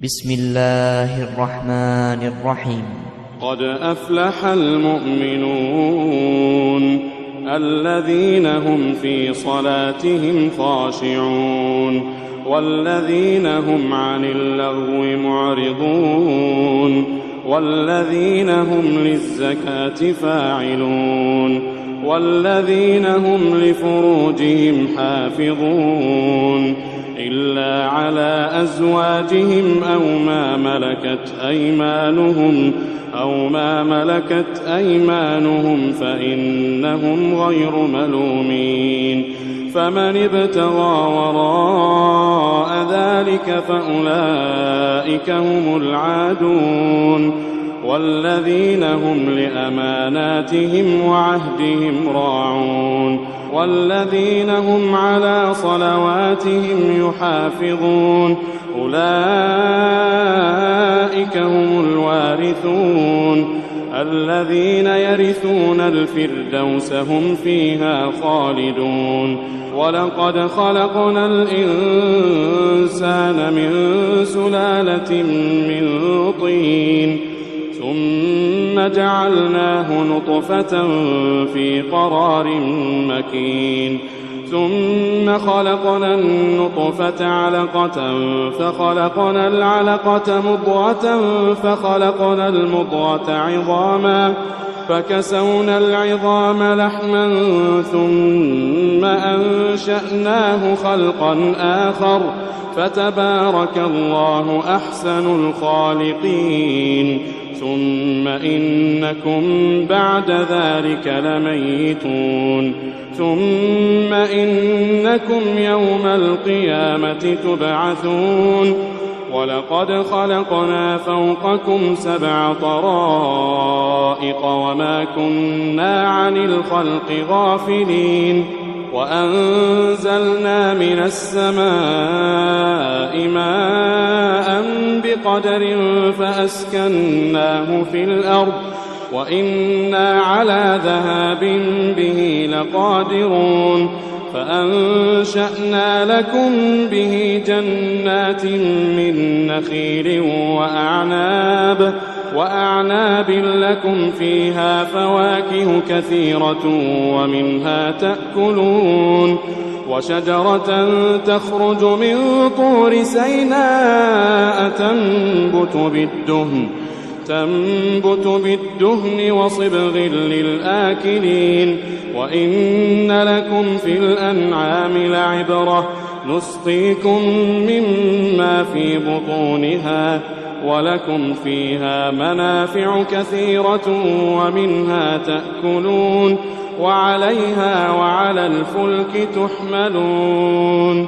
بسم الله الرحمن الرحيم. قد أفلح المؤمنون الذين هم في صلاتهم خاشعون والذين هم عن اللغو معرضون والذين هم للزكاة فاعلون والذين هم لفروجهم حافظون إلا على أزواجهم أو ما ملكت أيمانهم فإنهم غير ملومين. فمن ابتغى وراء ذلك فأولئك هم العادون والذين هم لأماناتهم وعهدهم راعون والذين هم على صلواتهم يحافظون أولئك هم الوارثون الذين يرثون الفردوس هم فيها خالدون. ولقد خلقنا الإنسان من سلالة من طين ثم جعلناه نطفة في قرار مكين ثم خلقنا النطفة علقة فخلقنا العلقة مضغة فخلقنا المضغة عظاما فكسونا العظام لحما ثم أنشأناه خلقا آخر فتبارك الله أحسن الخالقين. ثم إنكم بعد ذلك لميتون ثم إنكم يوم القيامة تبعثون. ولقد خلقنا فوقكم 7 طرائق وما كنا عن الخلق غافلين وأنزلنا من السماء ماء بقدر فأسكناه في الأرض وإنا على ذهاب به لقادرون. فأنشأنا لكم به جنات من نخيل وأعناب لكم فيها فواكه كثيرة ومنها تأكلون وشجرة تخرج من طور سيناء تنبت بالدهن وصبغ للآكلين. وإن لكم في الأنعام لعبرة نسقيكم مما في بطونها ولكم فيها منافع كثيرة ومنها تأكلون وعليها وعلى الفلك تحملون.